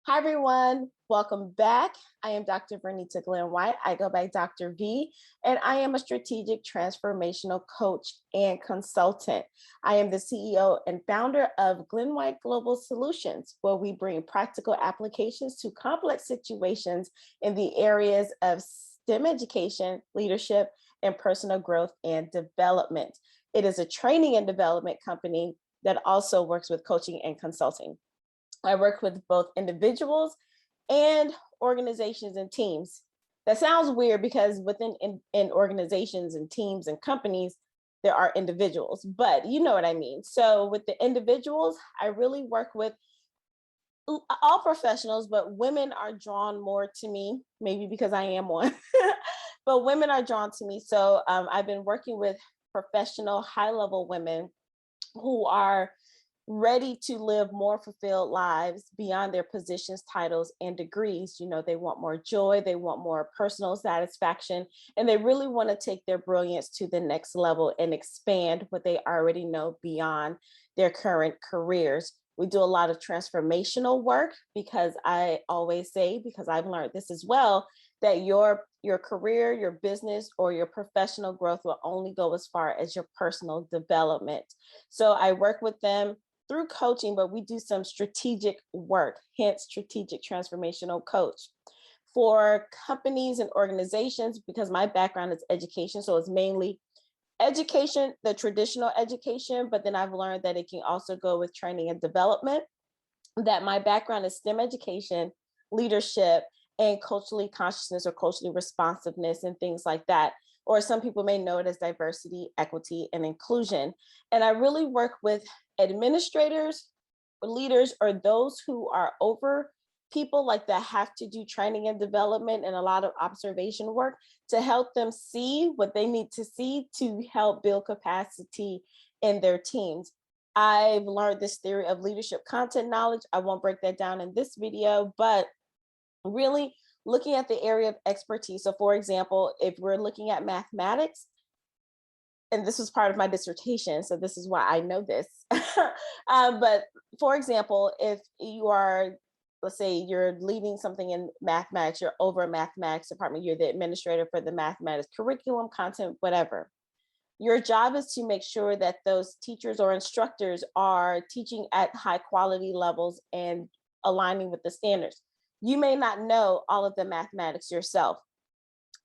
Hi, everyone. Welcome back. I am Dr. Vernita Glenn-White. I go by Dr. V, and I am a strategic transformational coach and consultant. I am the CEO and founder of Glenn-White Global Solutions, where we bring practical applications to complex situations in the areas of STEM education, leadership, and personal growth and development. It is a training and development company that also works with coaching and consulting. I work with both individuals and organizations and teams. That sounds weird because within in organizations and teams and companies, there are individuals, but you know what I mean. So with the individuals, I really work with all professionals, but women are drawn more to me, maybe because I am one, but women are drawn to me. So I've been working with professional high-level women who are ready to live more fulfilled lives beyond their positions, titles, and degrees. You know, they want more joy, they want more personal satisfaction, and they really want to take their brilliance to the next level and expand what they already know beyond their current careers. We do a lot of transformational work because I always say, because I've learned this as well, that your career, your business, or your professional growth will only go as far as your personal development. So I work with them through coaching, but we do some strategic work, hence Strategic Transformational Coach. For companies and organizations, because my background is education, so it's mainly education, the traditional education, but then I've learned that it can also go with training and development, that my background is STEM education, leadership, and culturally consciousness or culturally responsiveness and things like that. Or some people may know it as diversity, equity, and inclusion. And I really work with administrators, leaders, or those who are over people like that have to do training and development and a lot of observation work to help them see what they need to see to help build capacity in their teams. I've learned this theory of leadership content knowledge. I won't break that down in this video, but really looking at the area of expertise. So for example, if we're looking at mathematics, and this was part of my dissertation, so this is why I know this. But for example, if you are, let's say you're leading something in mathematics, you're over a mathematics department, you're the administrator for the mathematics curriculum, content, whatever. Your job is to make sure that those teachers or instructors are teaching at high quality levels and aligning with the standards. You may not know all of the mathematics yourself.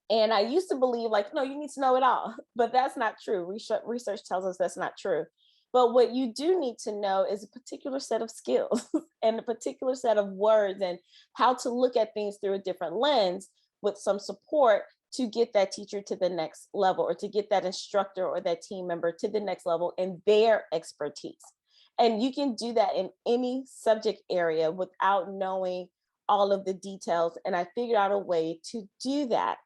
And I used to believe like, no, you need to know it all, but that's not true. Research tells us that's not true. But what you do need to know is a particular set of skills and a particular set of words and how to look at things through a different lens with some support to get that teacher to the next level, or to get that instructor or that team member to the next level in their expertise. And you can do that in any subject area without knowing all of the details. And I figured out a way to do that.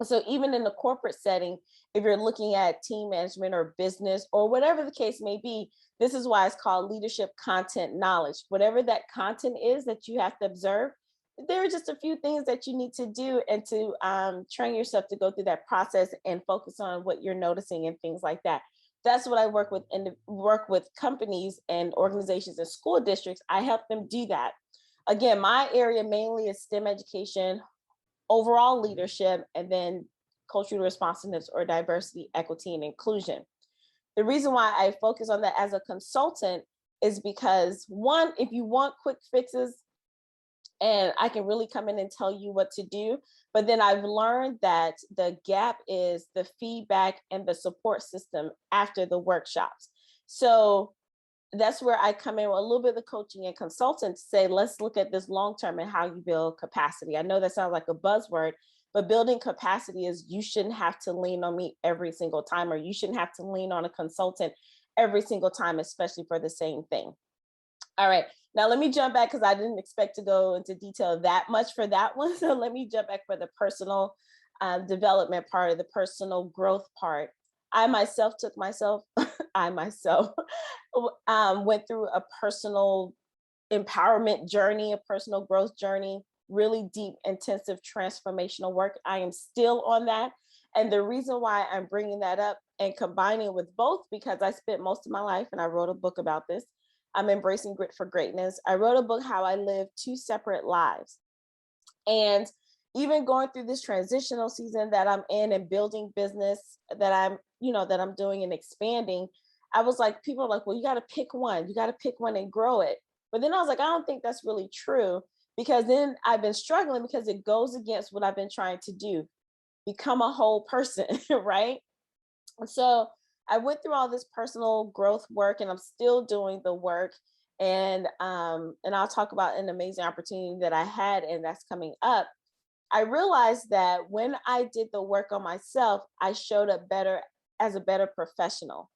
So even in the corporate setting, if you're looking at team management or business or whatever the case may be, this is why it's called leadership content knowledge. Whatever that content is that you have to observe, there are just a few things that you need to do and to train yourself to go through that process and focus on what you're noticing and things like that. That's what I work with, and work with companies and organizations and school districts. I help them do that. Again, my area mainly is STEM education, overall leadership, and then cultural responsiveness or diversity, equity, and inclusion. The reason why I focus on that as a consultant is because, one, if you want quick fixes, and I can really come in and tell you what to do, but then I've learned that the gap is the feedback and the support system after the workshops. So that's where I come in with a little bit of the coaching and consultant to say, let's look at this long-term and how you build capacity. I know that sounds like a buzzword, but building capacity is, you shouldn't have to lean on me every single time, or you shouldn't have to lean on a consultant every single time, especially for the same thing. All right, now let me jump back because I didn't expect to go into detail that much for that one. So let me jump back for the personal development part, of the personal growth part. I myself went through a personal empowerment journey, a personal growth journey, really deep, intensive, transformational work. I am still on that. And the reason why I'm bringing that up and combining with both, because I spent most of my life, and I wrote a book about this, I'm embracing grit for greatness. I wrote a book, How I Live Two Separate Lives. And even going through this transitional season that I'm in and building business that I'm doing and expanding, I was like, people are like, well, you got to pick one. You got to pick one and grow it. But then I was like, I don't think that's really true, because then I've been struggling because it goes against what I've been trying to do, become a whole person, right? So I went through all this personal growth work, and I'm still doing the work. And I'll talk about an amazing opportunity that I had and that's coming up. I realized that when I did the work on myself, I showed up better as a better professional,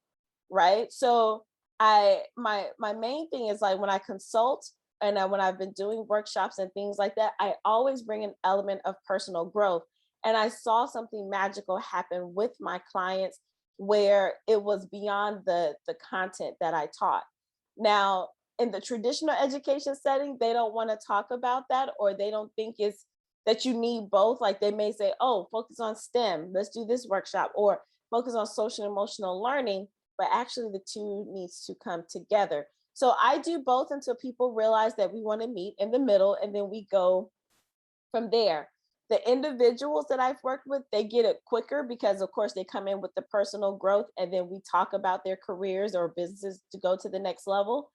right? So my main thing is, like, when I consult and when I've been doing workshops and things like that, I always bring an element of personal growth. And I saw something magical happen with my clients where it was beyond the content that I taught. Now, in the traditional education setting, they don't want to talk about that, or they don't think it's that you need both. Like, they may say, oh, focus on STEM, let's do this workshop, or focus on social and emotional learning, but actually the two needs to come together. So I do both until people realize that we want to meet in the middle, and then we go from there. The individuals that I've worked with, they get it quicker because, of course, they come in with the personal growth, and then we talk about their careers or businesses to go to the next level.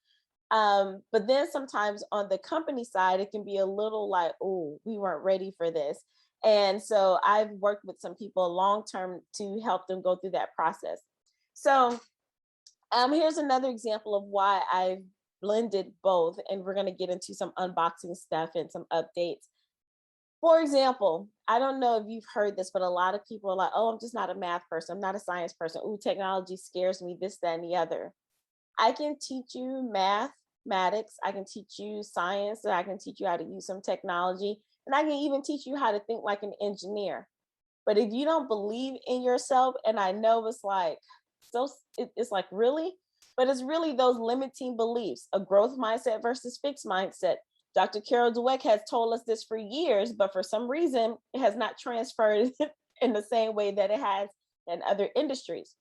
But then sometimes on the company side, it can be a little like, oh, we weren't ready for this. And so I've worked with some people long term to help them go through that process. So here's another example of why I've blended both, and we're going to get into some unboxing stuff and some updates. For example, I don't know if you've heard this, but a lot of people are like, oh, I'm just not a math person. I'm not a science person. Ooh, technology scares me, this, that, and the other. I can teach you mathematics, I can teach you science, and I can teach you how to use some technology, and I can even teach you how to think like an engineer. But if you don't believe in yourself, and I know it's like, it's like, really, but it's really those limiting beliefs, a growth mindset versus fixed mindset. Dr. Carol Dweck has told us this for years, but for some reason, it has not transferred in the same way that it has in other industries.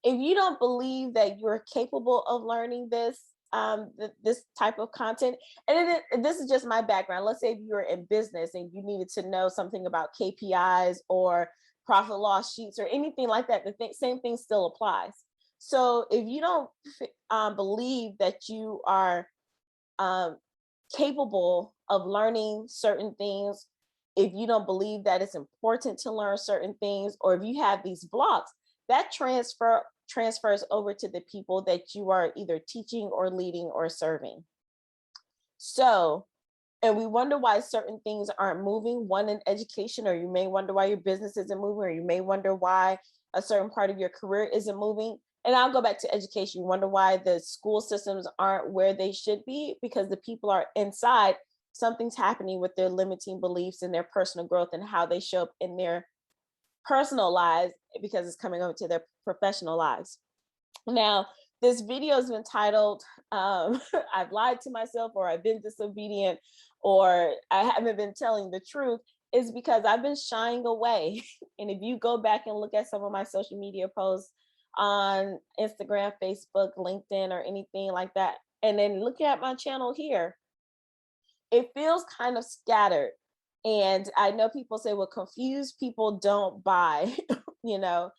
If you don't believe that you're capable of learning this type of content, this is just my background. Let's say if you're in business and you needed to know something about KPIs or profit loss sheets or anything like that, same thing still applies. So if you don't believe that you are capable of learning certain things, if you don't believe that it's important to learn certain things, or if you have these blocks, that transfers over to the people that you are either teaching or leading or serving. So, and we wonder why certain things aren't moving, one in education, or you may wonder why your business isn't moving, or you may wonder why a certain part of your career isn't moving. And I'll go back to education. You wonder why the school systems aren't where they should be, because the people are inside. Something's happening with their limiting beliefs and their personal growth and how they show up in their personal lives, because it's coming over to their professional lives. Now, this video has been titled, I've lied to myself, or I've been disobedient, or I haven't been telling the truth, is because I've been shying away. And if you go back and look at some of my social media posts on Instagram, Facebook, LinkedIn, or anything like that, and then look at my channel here, it feels kind of scattered. And I know people say, well, confused people don't buy, you know.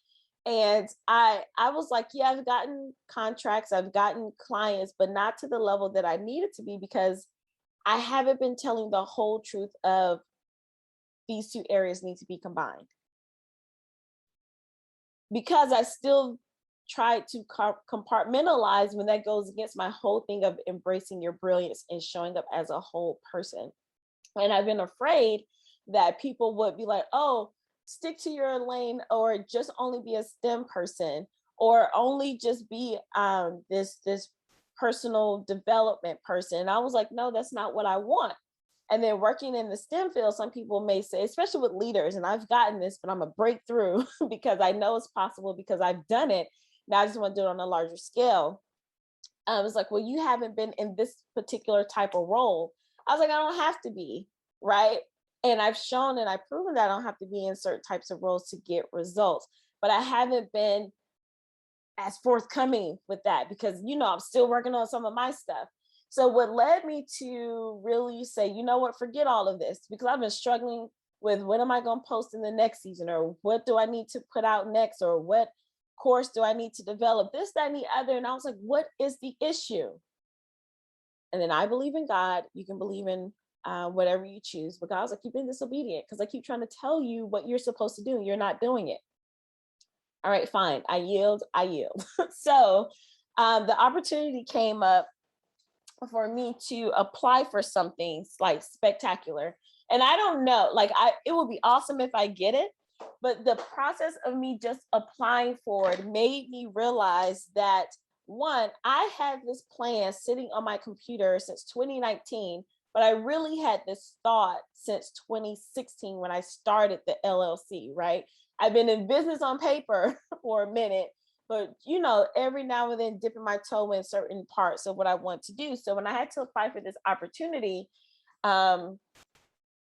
And I was like, yeah, I've gotten contracts, I've gotten clients, but not to the level that I needed to be, because I haven't been telling the whole truth of these two areas need to be combined. Because I still try to compartmentalize when that goes against my whole thing of embracing your brilliance and showing up as a whole person. And I've been afraid that people would be like, oh, stick to your lane, or just only be a STEM person, or only just be this personal development person. And I was like, no, that's not what I want. And then working in the STEM field, some people may say, especially with leaders, and I've gotten this, but I'm a breakthrough because I know it's possible because I've done it. Now I just want to do it on a larger scale. I was like, well, you haven't been in this particular type of role. I was like, I don't have to be, right? And I've shown and I've proven that I don't have to be in certain types of roles to get results, but I haven't been as forthcoming with that because, I'm still working on some of my stuff. So what led me to really say, you know what, forget all of this, because I've been struggling with when am I going to post in the next season, or what do I need to put out next, or what course do I need to develop, this, that, and the other. And I was like, what is the issue? And then I believe in God. You can believe in whatever you choose. But God was like, you've been disobedient because I keep trying to tell you what you're supposed to do and you're not doing it. All right, fine. I yield. So the opportunity came up for me to apply for something like spectacular. And I don't know, it would be awesome if I get it. But the process of me just applying for it made me realize that, one, I had this plan sitting on my computer since 2019, but I really had this thought since 2016 when I started the LLC, right? I've been in business on paper for a minute, but every now and then dipping my toe in certain parts of what I want to do. So when I had to apply for this opportunity, I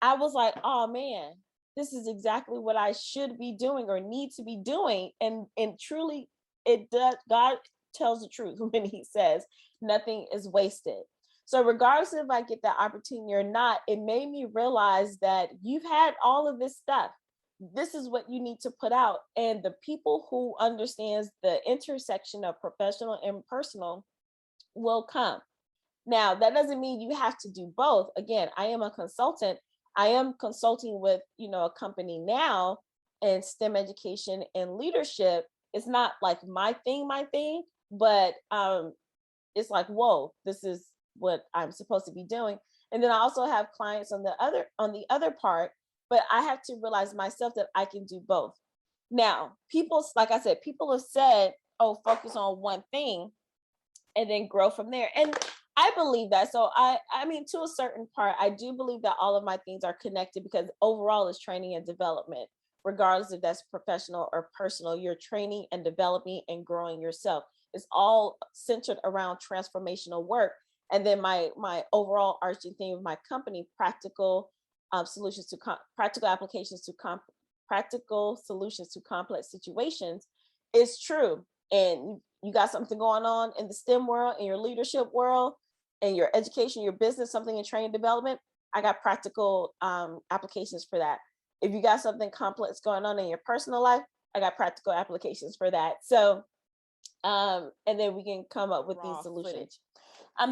was like, oh man, this is exactly what I should be doing or need to be doing. And truly it does. God tells the truth when he says nothing is wasted. So regardless if I get that opportunity or not, it made me realize that you've had all of this stuff. This is what you need to put out. And the people who understands the intersection of professional and personal will come. Now, that doesn't mean you have to do both. Again, I am a consultant. I am consulting with, a company now in STEM education and leadership. It's not like my thing, but it's like, whoa, this is what I'm supposed to be doing. And then I also have clients on the other part, but I have to realize myself that I can do both. Now, like I said, people have said, oh, focus on one thing and then grow from there. And I believe that. So I mean, to a certain part, I do believe that all of my things are connected, because overall is training and development, regardless if that's professional or personal. You're training and developing and growing yourself. It's all centered around transformational work. And then my overall arching theme of my company, practical solutions to practical applications to practical solutions to complex situations, is true. And you got something going on in the STEM world, in your leadership world, in your education, your business, something in training development, I got practical applications for that. If you got something complex going on in your personal life, I got practical applications for that. So, and then we can come up with these solutions.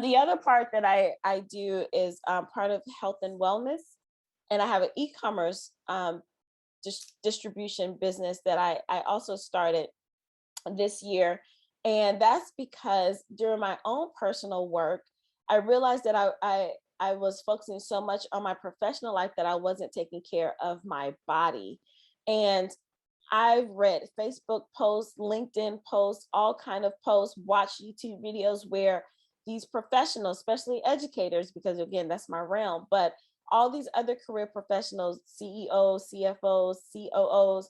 The other part that I do is part of health and wellness. And I have an e-commerce distribution business that I also started this year. And that's because during my own personal work, I realized that I was focusing so much on my professional life that I wasn't taking care of my body. And I've read Facebook posts, LinkedIn posts, all kind of posts, watched YouTube videos where these professionals, especially educators, because again, that's my realm, but all these other career professionals, CEOs, CFOs, COOs,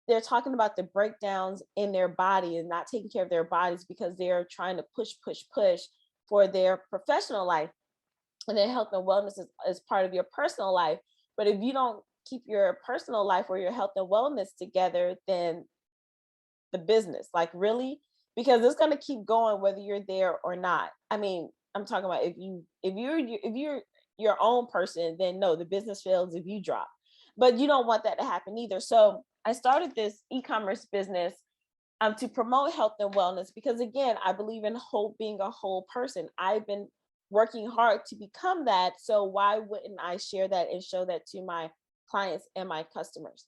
they're talking about the breakdowns in their body and not taking care of their bodies because they're trying to push for their professional life. And then health and wellness is part of your personal life. But if you don't keep your personal life or your health and wellness together, then the business, like really, because it's going to keep going whether you're there or not. I mean, I'm talking about if you're your own person, then no, the business fails if you drop. But you don't want that to happen either. So I started this e-commerce business to promote health and wellness, because again, I believe in being a whole person. I've been working hard to become that. So why wouldn't I share that and show that to my clients and my customers?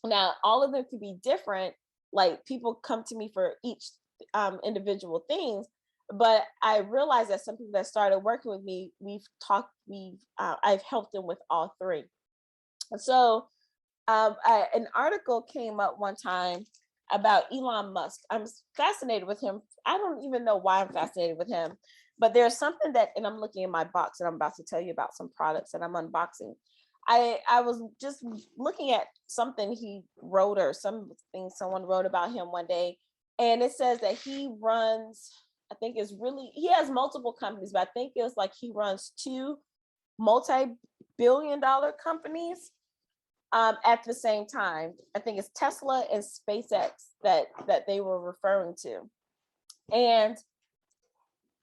Now, all of them could be different. Like people come to me for each individual things, but I realized that some people that started working with me, I've helped them with all three. So an article came up one time about Elon Musk. I'm fascinated with him. I don't even know why I'm fascinated with him, but there's something and I'm looking in my box and I'm about to tell you about some products that I'm unboxing. I was just looking at something he wrote or something someone wrote about him one day. And it says that he runs, he has multiple companies, but I think it's like he runs 2 multi-billion-dollar companies. At the same time, I think it's Tesla and SpaceX that they were referring to. And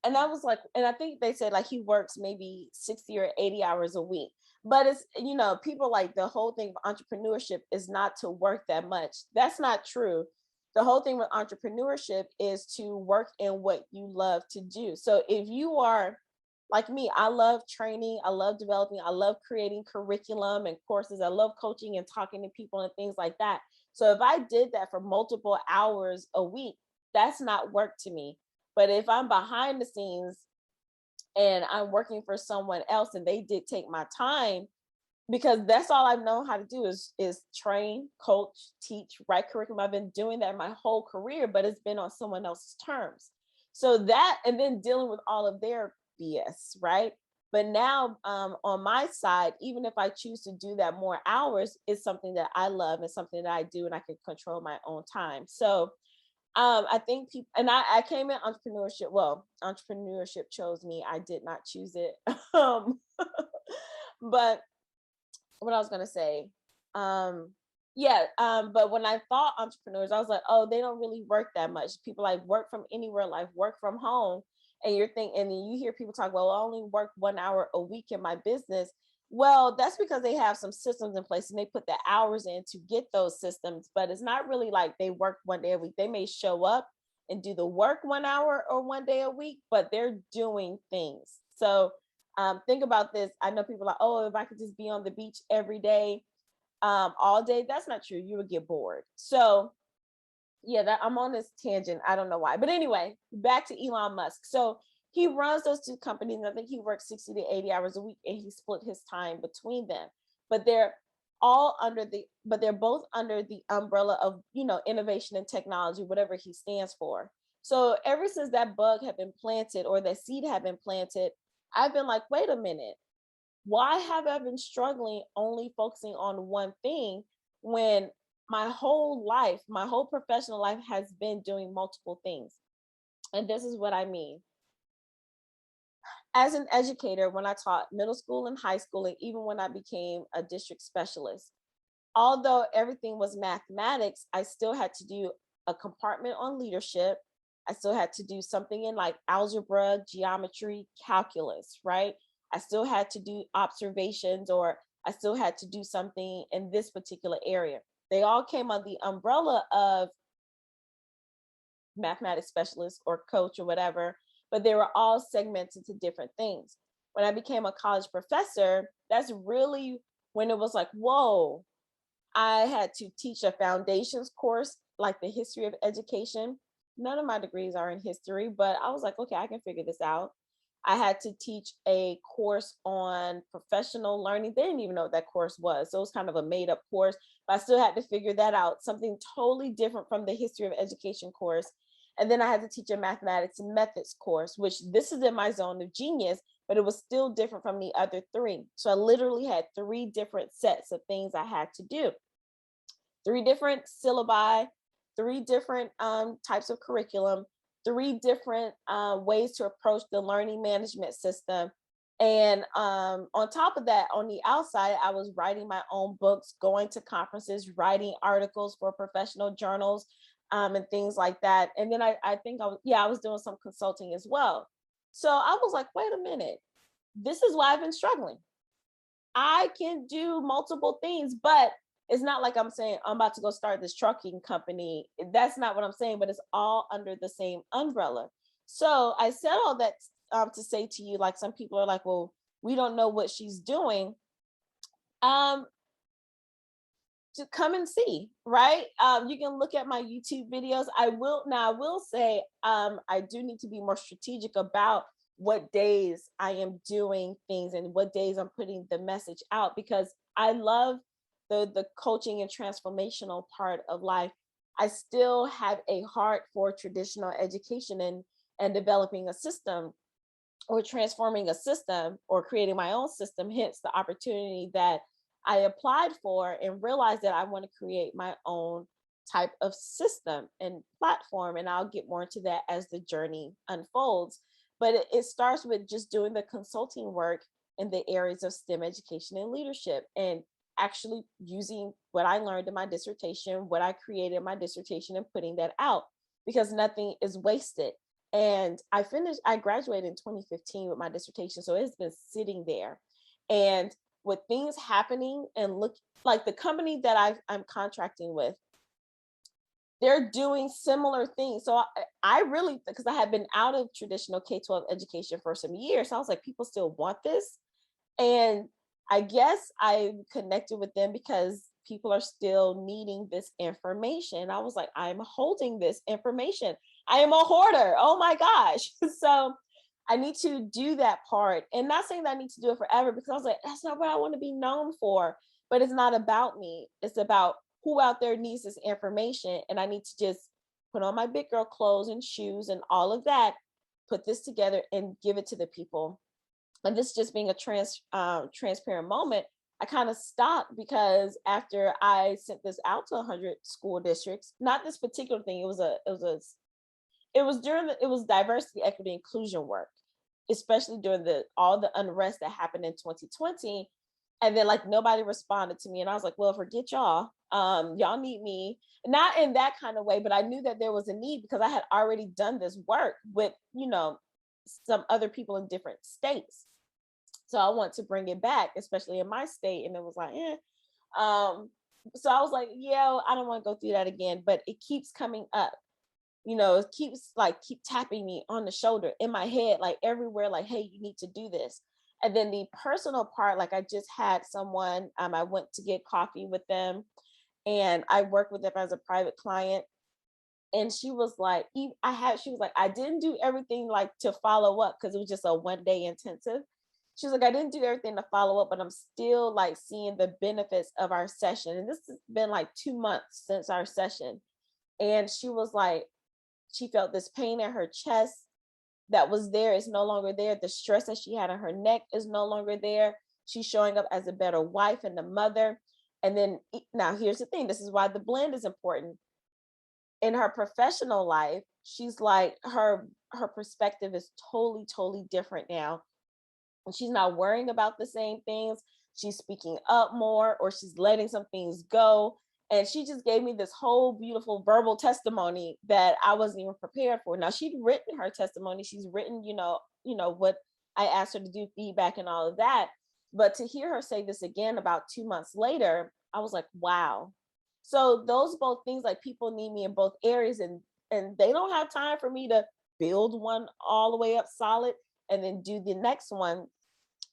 I was like, and I think they said like he works maybe 60 or 80 hours a week. But it's, people like the whole thing of entrepreneurship is not to work that much. That's not true. The whole thing with entrepreneurship is to work in what you love to do. So if you are like me, I love training, I love developing, I love creating curriculum and courses, I love coaching and talking to people and things like that. So if I did that for multiple hours a week, that's not work to me. But if I'm behind the scenes and I'm working for someone else and they dictate my time, because that's all I've known how to do is train, coach, teach, write curriculum. I've been doing that my whole career, but it's been on someone else's terms. So that, and then dealing with all of their BS, right? But now on my side, even if I choose to do that more hours, it's something that I love and something that I do and I can control my own time. So I think people, and I came in entrepreneurship. Well, entrepreneurship chose me. I did not choose it. But what I was gonna say, but when I thought entrepreneurs, I was like, oh, they don't really work that much. People like work from anywhere, like work from home, and you're thinking, and then you hear people talk, well, I only work 1 hour a week in my business. Well, that's because they have some systems in place and they put the hours in to get those systems, but it's not really like they work 1 day a week. They may show up and do the work 1 hour or 1 day a week, but they're doing things. So think about this. I know people are like, oh, if I could just be on the beach every day, all day, that's not true. You would get bored. So yeah, I'm on this tangent. I don't know why. But anyway, back to Elon Musk. So he runs those two companies. And I think he works 60 to 80 hours a week and he split his time between them. But they're they're both under the umbrella of, innovation and technology, whatever he stands for. So ever since that bug had been planted or that seed had been planted, I've been like, wait a minute, why have I been struggling only focusing on one thing when my whole life, my whole professional life has been doing multiple things? And this is what I mean. As an educator, when I taught middle school and high school, and even when I became a district specialist, although everything was mathematics, I still had to do a compartment on leadership. I still had to do something in like algebra, geometry, calculus, right? I still had to do observations, or I still had to do something in this particular area. They all came under the umbrella of mathematics specialist or coach or whatever, but they were all segmented to different things. When I became a college professor, that's really when it was like, whoa, I had to teach a foundations course, like the history of education. None of my degrees are in history, but I was like, okay, I can figure this out. I had to teach a course on professional learning. They didn't even know what that course was. So it was kind of a made up course, but I still had to figure that out, something totally different from the history of education course. And then I had to teach a mathematics and methods course, which this is in my zone of genius, but it was still different from the other three. So I literally had 3 different sets of things I had to do, 3 different syllabi, 3 different types of curriculum, 3 different ways to approach the learning management system. And on top of that, on the outside, I was writing my own books, going to conferences, writing articles for professional journals, and things like that. And then I think I was doing some consulting as well. So I was like, wait a minute, this is why I've been struggling. I can do multiple things, but it's not like I'm saying I'm about to go start this trucking company. That's not what I'm saying, but it's all under the same umbrella. So I said all that to say to you, like some people are like, well, we don't know what she's doing. To come and see, right? You can look at my YouTube videos. I will say, I do need to be more strategic about what days I am doing things and what days I'm putting the message out, because I love the coaching and transformational part of life. I still have a heart for traditional education and developing a system or transforming a system or creating my own system, hence the opportunity that I applied for and realized that I want to create my own type of system and platform. And I'll get more into that as the journey unfolds. But it starts with just doing the consulting work in the areas of STEM education and leadership. And actually using what I learned in my dissertation, what I created in my dissertation, and putting that out, because nothing is wasted. And I graduated in 2015 with my dissertation. So it's been sitting there. And with things happening, and look, like the company that I'm contracting with, they're doing similar things. So I really, because I had been out of traditional K-12 education for some years, so I was like, people still want this. And I guess I connected with them because people are still needing this information. I was like, I'm holding this information. I am a hoarder. Oh my gosh. So I need to do that part. And not saying that I need to do it forever, because I was like, that's not what I want to be known for. But it's not about me. It's about who out there needs this information. And I need to just put on my big girl clothes and shoes and all of that, put this together and give it to the people. And this just being a transparent moment, I kind of stopped, because after I sent this out to 100 school districts, not this particular thing, it was diversity, equity, inclusion work, especially during all the unrest that happened in 2020. And then like nobody responded to me. And I was like, well, forget y'all. Y'all need me. Not in that kind of way, but I knew that there was a need, because I had already done this work with, some other people in different states. So I want to bring it back, especially in my state. And it was like, so I was like, yeah, I don't want to go through that again, but it keeps coming up. It keep tapping me on the shoulder, in my head, like everywhere, like, hey, you need to do this. And then the personal part, like I just had someone, I went to get coffee with them, and I work with them as a private client. And she was like, I didn't do everything like to follow up, because it was just a 1-day intensive. She was like, I didn't do everything to follow up, but I'm still like seeing the benefits of our session. And this has been like 2 months since our session. And she was like, she felt this pain in her chest that was there is no longer there. The stress that she had on her neck is no longer there. She's showing up as a better wife and a mother. And then now here's the thing. This is why the blend is important. In her professional life, she's like, her perspective is totally different now. And she's not worrying about the same things. She's speaking up more, or she's letting some things go. And she just gave me this whole beautiful verbal testimony that I wasn't even prepared for. Now she'd written her testimony. She's written, what I asked her to do, feedback and all of that. But to hear her say this again about 2 months later, I was like, wow. So those both things, like people need me in both areas, and they don't have time for me to build one all the way up solid and then do the next one,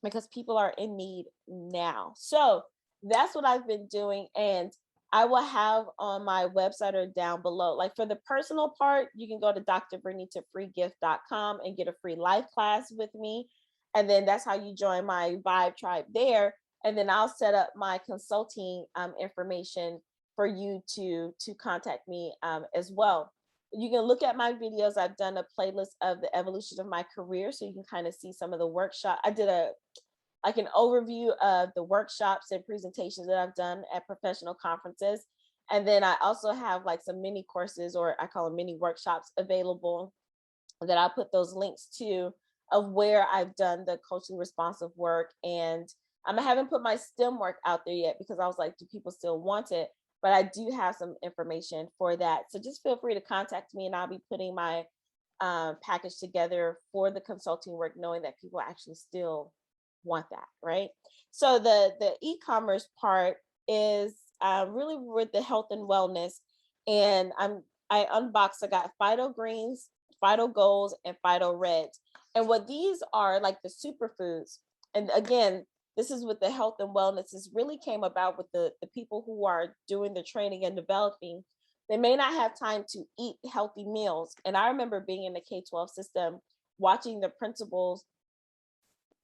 because people are in need now. So that's what I've been doing. And I will have on my website or down below, like for the personal part, you can go to drvernitafreegift.com and get a free live class with me. And then that's how you join my Vibe tribe there. And then I'll set up my consulting information for you to contact me as well. You can look at my videos. I've done a playlist of the evolution of my career, so you can kind of see some of the workshop. I did an overview of the workshops and presentations that I've done at professional conferences. And then I also have like some mini courses, or I call them mini workshops, available that I'll put those links to, of where I've done the culturally responsive work. And I haven't put my STEM work out there yet, because I was like, do people still want it? But I do have some information for that. So just feel free to contact me, and I'll be putting my package together for the consulting work, knowing that people actually still want that, right? So the e-commerce part is really with the health and wellness. And I unboxed, I got Phyto Greens, Phyto Golds, and Phyto Reds. And what these are, like the superfoods. And again, this is with the health and wellness. This really came about with the people who are doing the training and developing. They may not have time to eat healthy meals. And I remember being in the K-12 system, watching the principals,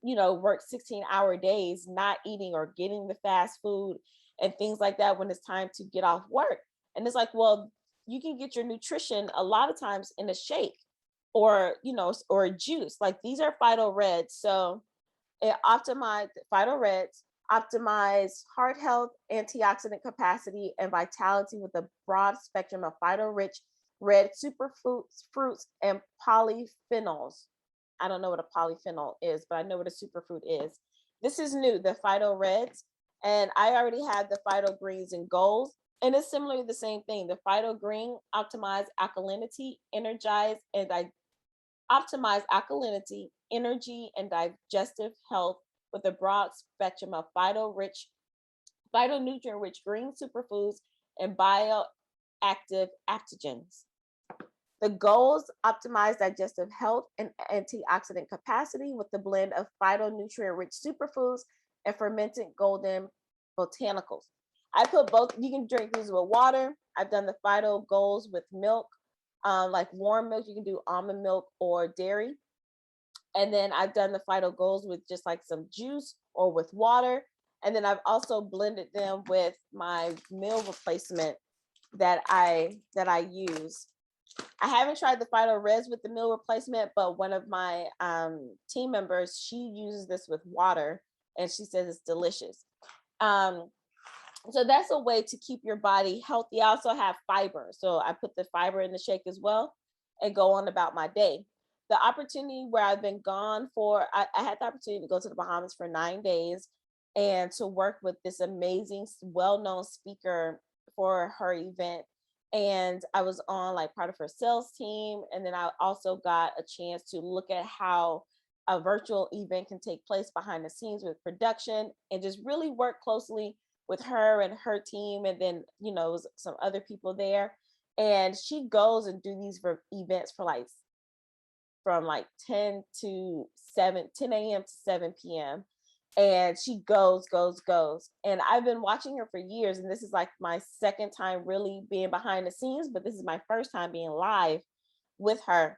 work 16-hour days, not eating or getting the fast food and things like that when it's time to get off work. And it's like, well, you can get your nutrition a lot of times in a shake, or, or a juice. Like these are Phyto Reds. So it Phyto Reds optimize heart health, antioxidant capacity, and vitality with a broad spectrum of phyto-rich red fruits and polyphenols. I don't know what a polyphenol is, but I know what a superfood is. This is new, the Phyto Reds. And I already had the Phyto Greens and Golds. And it's similarly the same thing. The Phyto Green optimize alkalinity, optimize alkalinity, energy, and digestive health with a broad spectrum of phytonutrient-rich green superfoods and bioactive adaptogens. The goals optimize digestive health and antioxidant capacity with the blend of phytonutrient-rich superfoods and fermented golden botanicals. I put both, you can drink these with water. I've done the Phyto Goals with milk, like warm milk. You can do almond milk or dairy. And then I've done the Phyto Goals with just like some juice or with water. And then I've also blended them with my meal replacement that I use. I haven't tried the Phyto Res with the meal replacement, but one of my team members, she uses this with water and she says it's delicious. So that's a way to keep your body healthy. I also have fiber. So I put the fiber in the shake as well and go on about my day. The opportunity where I've been gone for, I had the opportunity to go to the Bahamas for 9 days and to work with this amazing, well-known speaker for her event. And I was on like part of her sales team. And then I also got a chance to look at how a virtual event can take place behind the scenes with production and just really work closely with her and her team. And then, you know, some other people there. And she goes and do these events for like from like 10 a.m. to 7 p.m. And she goes. And I've been watching her for years. And this is like my second time really being behind the scenes, but this is my first time being live with her.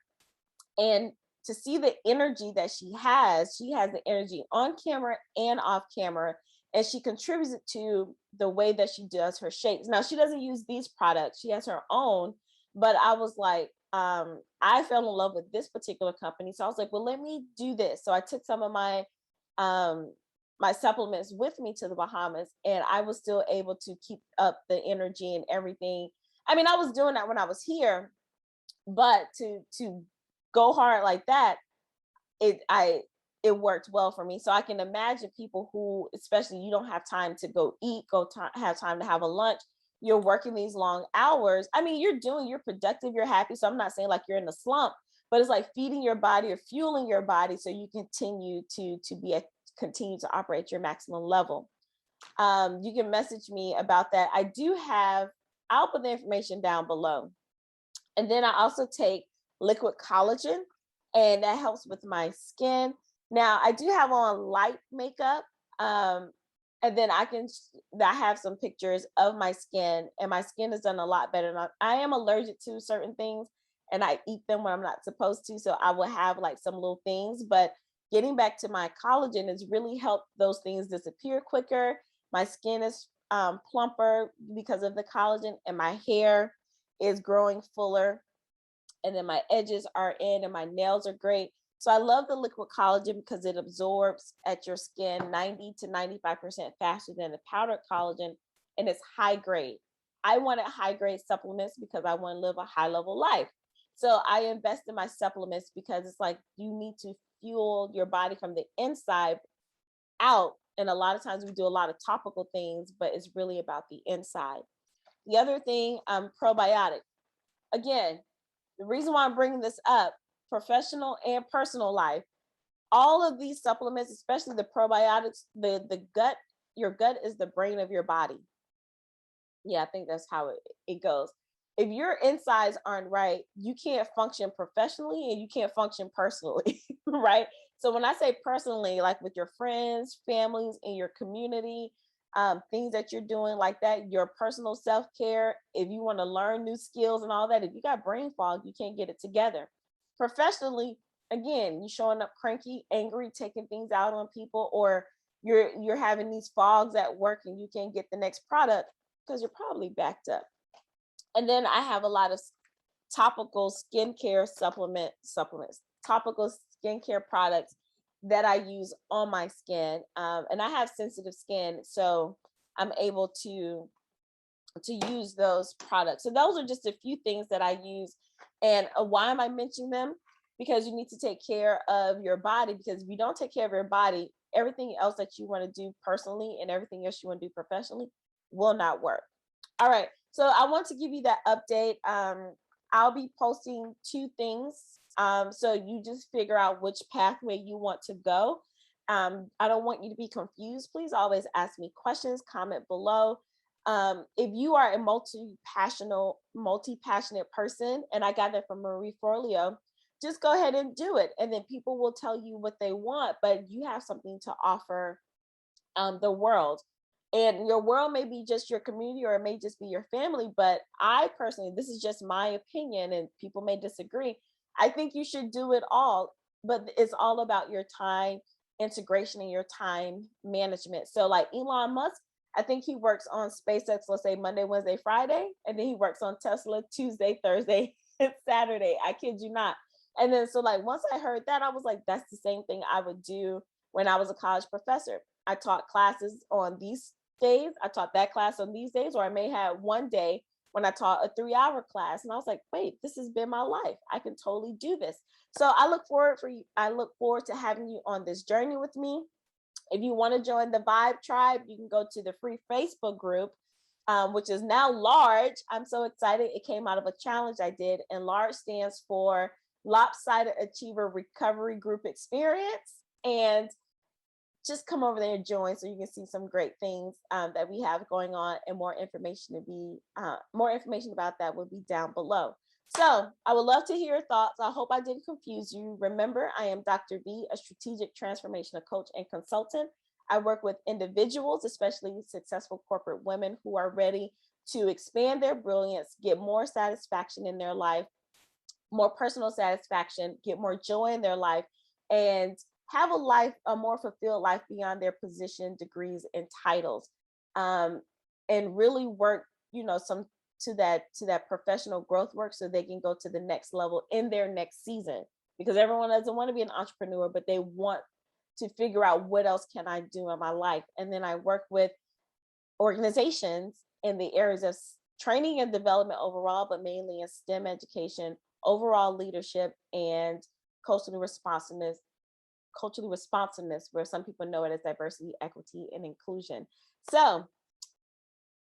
And to see the energy that she has the energy on camera and off camera. And she contributes it to the way that she does her shakes. Now, she doesn't use these products. She has her own, but I was like, I fell in love with this particular company. So I was like, well, let me do this. So I took some of my my supplements with me to the Bahamas, and I was still able to keep up the energy and everything. I mean, I was doing that when I was here, but to go hard like that, it worked well for me. So I can imagine people who, especially you don't have time to go eat, have time to have a lunch. You're working these long hours. I mean, you're productive, you're happy. So I'm not saying like you're in a slump, but it's like feeding your body or fueling your body so you continue continue to operate your maximum level. You can message me about that. I'll put the information down below. And then I also take liquid collagen, and that helps with my skin. Now I do have on light makeup. And then I have some pictures of my skin, and my skin has done a lot better. And I am allergic to certain things and I eat them when I'm not supposed to. So I will have like some little things, but getting back to my collagen has really helped those things disappear quicker. My skin is plumper because of the collagen, and my hair is growing fuller. And then my edges are in, and my nails are great. So I love the liquid collagen because it absorbs at your skin 90 to 95% faster than the powdered collagen, and it's high grade. I wanted high grade supplements because I want to live a high level life. So I invest in my supplements because it's like you need to fuel your body from the inside out. And a lot of times we do a lot of topical things, but it's really about the inside. The other thing, probiotic. Again, the reason why I'm bringing this up, professional and personal life, all of these supplements, especially the probiotics, the gut, your gut is the brain of your body. Yeah, I think that's how it goes. If your insides aren't right, you can't function professionally and you can't function personally, right? So when I say personally, like with your friends, families, and your community, things that you're doing like that, your personal self-care, if you want to learn new skills and all that, if you got brain fog, you can't get it together. Professionally, again, you showing up cranky, angry, taking things out on people, or you're having these fogs at work and you can't get the next product because you're probably backed up. And then I have a lot of topical skincare supplements, topical skincare products that I use on my skin. And I have sensitive skin, so I'm able to use those products. So those are just a few things that I use. And why am I mentioning them? Because you need to take care of your body, because if you don't take care of your body, everything else that you want to do personally and everything else you want to do professionally will not work. All right. So I want to give you that update. I'll be posting 2 things. So you just figure out which pathway you want to go. I don't want you to be confused. Please always ask me questions, comment below. If you are a multi-passionate person, and I got that from Marie Forleo, just go ahead and do it. And then people will tell you what they want, but you have something to offer the world. And your world may be just your community or it may just be your family. But I personally, this is just my opinion and people may disagree. I think you should do it all, but it's all about your time integration and your time management. So, like Elon Musk, I think he works on SpaceX, let's say Monday, Wednesday, Friday, and then he works on Tesla Tuesday, Thursday, and Saturday. I kid you not. And then, so like, once I heard that, I was like, that's the same thing I would do when I was a college professor. I taught classes on these days, I taught that class on these days, or I may have one day when I taught a 3-hour class. And I was like, wait, this has been my life. I can totally do this. So I look forward to having you on this journey with me. If you want to join the Vibe Tribe, you can go to the free Facebook group, which is now large. I'm so excited. It came out of a challenge I did, and large stands for Lopsided Achiever Recovery Group Experience. And just come over there and join so you can see some great things that we have going on, and more information about that will be down below. So I would love to hear your thoughts. I hope I didn't confuse you. Remember, I am Dr. V, a strategic transformational coach and consultant. I work with individuals, especially successful corporate women who are ready to expand their brilliance, get more satisfaction in their life, more personal satisfaction, get more joy in their life, and have a more fulfilled life beyond their position, degrees, and titles, and really work, to that professional growth work so they can go to the next level in their next season. Because everyone doesn't want to be an entrepreneur, but they want to figure out what else can I do in my life. And then I work with organizations in the areas of training and development overall, but mainly in STEM education, overall leadership, and culturally responsiveness, where some people know it as diversity, equity, and inclusion. So,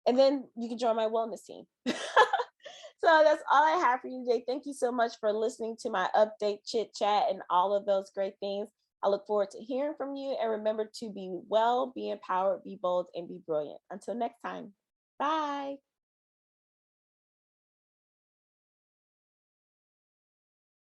and then you can join my wellness team. So that's all I have for you today. Thank you so much for listening to my update, chit chat, and all of those great things. I look forward to hearing from you, and remember to be well, be empowered, be bold, and be brilliant. Until next time, bye.